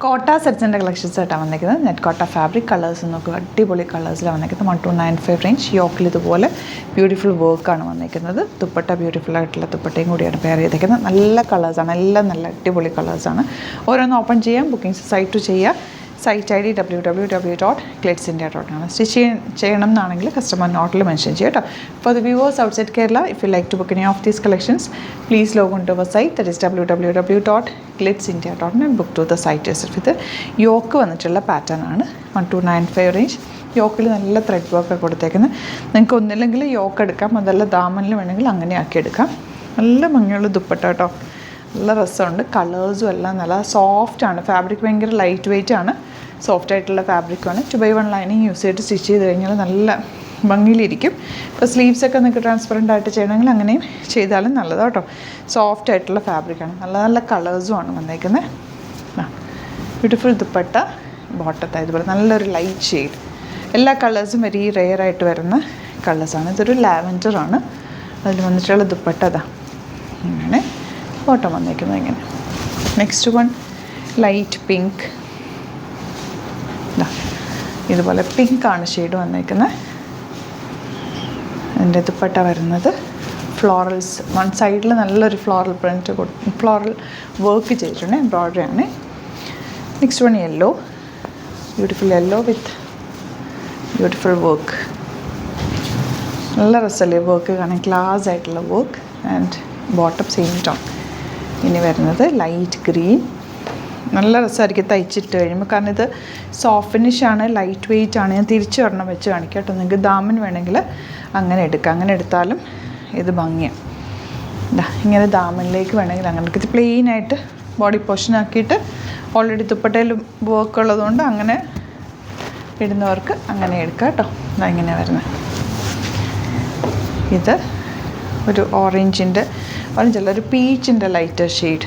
കോട്ട സെറ്റ്സിൻ്റെ കളക്ഷൻസ് ആയിട്ടാണ് വന്നിരിക്കുന്നത്. നെറ്റ് കോട്ട ഫാബ്രിക് കളേഴ്സ് നോക്കുക, അടിപൊളി കളേഴ്സിലാണ് വന്നിരിക്കുന്നത്. 1295 റേഞ്ച്. യോക്കിൽ ഇതുപോലെ ബ്യൂട്ടിഫുൾ വർക്കാണ് വന്നിരിക്കുന്നത്. ദുപ്പട്ട ബ്യൂട്ടിഫുൾ ആയിട്ടുള്ള ദുപ്പട്ടയും കൂടിയാണ് പെയർ ചെയ്തിരിക്കുന്നത്. നല്ല കളേഴ്സാണ്, എല്ലാം നല്ല അടിപൊളി കളേഴ്സാണ്. ഓരോന്ന് ഓപ്പൺ ചെയ്യാം, ബുക്കിംഗ്സ് സൈറ്റ് ചെയ്യുക. സൈറ്റ് ഐ ഡി www.glitzindia.com ആണ്. സ്റ്റിച്ച് ചെയ്യണം എന്നാണെങ്കിൽ കസ്റ്റമർ നോട്ടിൽ മെൻഷൻ ചെയ്യുക കേട്ടോ. For the viewers outside Kerala, if you like to book any of these collections, please log on to our site, that is www.glitzindia.com and book to the site yourself. ഇത് yoke വന്നിട്ടുള്ള pattern ആണ്. 1295 range. യോക്കിൽ നല്ല thread work കൊടുത്തേക്കുന്നത്. നിങ്ങൾക്ക് ഒന്നില്ലെങ്കിൽ yoke എടുക്കാം, അതല്ല ദാമനിൽ വേണമെങ്കിൽ അങ്ങനെ ആക്കി എടുക്കാം. നല്ല ഭംഗിയുള്ള ദുപ്പട്ട കേട്ടോ, നല്ല രസമുണ്ട്. കളേഴ്സും എല്ലാം നല്ല സോഫ്റ്റാണ്. ഫാബ്രിക് ഭയങ്കര ലൈറ്റ് വെയ്റ്റ് ആണ്, സോഫ്റ്റ് ആയിട്ടുള്ള ഫാബ്രിക്കാണ്. 2x1 ലൈനിങ് യൂസ് ചെയ്തിട്ട് സ്റ്റിച്ച് ചെയ്ത് കഴിഞ്ഞാൽ നല്ല ഭംഗിയിലിരിക്കും. ഇപ്പോൾ സ്ലീവ്സൊക്കെ നിങ്ങൾക്ക് ട്രാൻസ്പെറൻ്റ് ആയിട്ട് ചെയ്യണമെങ്കിൽ അങ്ങനെയും ചെയ്താലും നല്ലതാണ് കേട്ടോ. സോഫ്റ്റ് ആയിട്ടുള്ള ഫാബ്രിക്കാണ്, നല്ല നല്ല കളേഴ്സുമാണ് വന്നേക്കുന്നത്. ബ്യൂട്ടിഫുൾ ദുപ്പട്ട, ബോട്ടത്ത് ഇതുപോലെ നല്ലൊരു ലൈറ്റ് ഷെയ്ഡ്. എല്ലാ കളേഴ്സും വെരി റെയർ ആയിട്ട് വരുന്ന കളേഴ്സാണ്. ഇതൊരു ലാവൻഡറാണ്, അതിൽ വന്നിട്ടുള്ള ദുപ്പട്ട അതാ ഇങ്ങനെ ബോട്ടം വന്നേക്കുന്നത് ഇങ്ങനെ. Next one light pink. ഇതുപോലെ പിങ്കാണ് ഷെയ്ഡ് വന്നേക്കുന്നത്. അതിൻ്റെ ദുപ്പട്ട വരുന്നത് ഫ്ലോറൽസ്, വൺ സൈഡിൽ നല്ലൊരു ഫ്ലോറൽ പ്രിൻറ്റ് ഫ്ലോറൽ വർക്ക് ചെയ്തിട്ടുണ്ട്, എംബ്രോയ്ഡറി ആണ്. Next one yellow, beautiful yellow വിത്ത് ബ്യൂട്ടിഫുൾ വർക്ക്. നല്ല രസമല്ലേ വർക്ക് കാണാൻ, ക്ലാസ് ആയിട്ടുള്ള work. And bottom same tone. ഇനി വരുന്നത് ലൈറ്റ് ഗ്രീൻ. നല്ല രസമായിരിക്കും തയ്ച്ചിട്ട് കഴിയുമ്പോൾ, കാരണം ഇത് സോഫ്റ്റ് ഫിനിഷാണ്, ലൈറ്റ് വെയ്റ്റ് ആണ്. ഞാൻ തിരിച്ച് ഒരെണ്ണം വെച്ച് കാണിക്കാം കേട്ടോ. നിങ്ങൾക്ക് ദാമൻ വേണമെങ്കിൽ അങ്ങനെ എടുക്കാം, അങ്ങനെ എടുത്താലും ഇത് ഭംഗിയാണ്. ഇങ്ങനെ ദാമനിലേക്ക് വേണമെങ്കിൽ അങ്ങനെ എടുക്കുക. ഇത് പ്ലെയിനായിട്ട് ബോഡി പോർഷൻ ആക്കിയിട്ട് ഓൾറെഡി ദുപ്പട്ടയിൽ വർക്ക് ഉള്ളതുകൊണ്ട് അങ്ങനെ ഇടുന്നവർക്ക് അങ്ങനെ എടുക്കാം കേട്ടോ. ഇങ്ങനെ വരുന്നത് ഇത് ഒരു ഓറഞ്ചല്ല, ഒരു പീച്ചിൻ്റെ ലൈറ്റർ ഷെയ്ഡ്.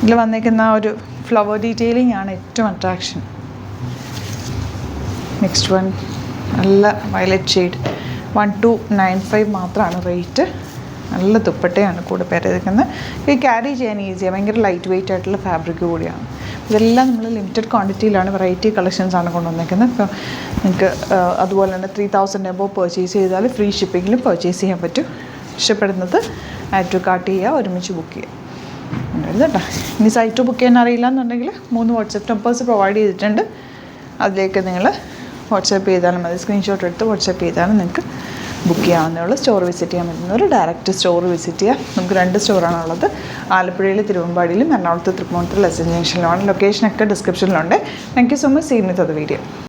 ഇതിൽ വന്നേക്കുന്ന ഒരു ഫ്ലവർ ഡീറ്റെയിലിംഗ് ആണ് ഏറ്റവും അട്രാക്ഷൻ. നെക്സ്റ്റ് വൺ നല്ല വയലറ്റ് ഷെയ്ഡ്. 1295 മാത്രമാണ് റേറ്റ്. നല്ല ദുപ്പട്ടയാണ് കൂടെ പെയർ ചെയ്തിരിക്കുന്നത്. ഇത് ക്യാരി ചെയ്യാൻ ഈസിയാണ്, ഭയങ്കര ലൈറ്റ് വെയ്റ്റ് ആയിട്ടുള്ള ഫാബ്രിക് കൂടിയാണ്. ഇതെല്ലാം നമ്മൾ ലിമിറ്റഡ് ക്വാണ്ടിറ്റിയിലാണ്, വെറൈറ്റി കളക്ഷൻസാണ് കൊണ്ടുവന്നേക്കുന്നത്. ഇപ്പോൾ നിങ്ങൾക്ക് അതുപോലെ തന്നെ 3000 എബോ പർച്ചേസ് ചെയ്താൽ ഫ്രീ ഷിപ്പിങ്ങിലും പർച്ചേസ് ചെയ്യാൻ പറ്റും. ഇഷ്ടപ്പെടുന്നത് ആഡ് ടു കാർട്ട് ചെയ്യുക, ഒരുമിച്ച് ബുക്ക് ചെയ്യുക കേട്ടോ. ഇനി സൈറ്റ് ബുക്ക് ചെയ്യാൻ അറിയില്ല എന്നുണ്ടെങ്കിൽ 3 വാട്സപ്പ് നമ്പേഴ്സ് പ്രൊവൈഡ് ചെയ്തിട്ടുണ്ട്. അതിലേക്ക് നിങ്ങൾ വാട്സപ്പ് ചെയ്താലും മതി, സ്ക്രീൻഷോട്ട് എടുത്ത് വാട്സപ്പ് ചെയ്താലും നിങ്ങൾക്ക് ബുക്ക് ചെയ്യാവുന്നേ ഉള്ളൂ. സ്റ്റോർ വിസിറ്റ് ചെയ്യാൻ പറ്റുന്നവർ ഡയറക്റ്റ് സ്റ്റോർ വിസിറ്റ് ചെയ്യുക. നമുക്ക് 2 സ്റ്റോറാണുള്ളത്, ആലപ്പുഴയിൽ തിരുവമ്പാടിയിലും എറണാകുളത്ത് തൃപ്പൂണിത്തുറ ലെസൺ ജംഗ്ഷനിലുമാണ്. ലൊക്കേഷനൊക്കെ ഡിസ്ക്രിപ്ഷനിലുണ്ട്. Thank you so much. See with the video.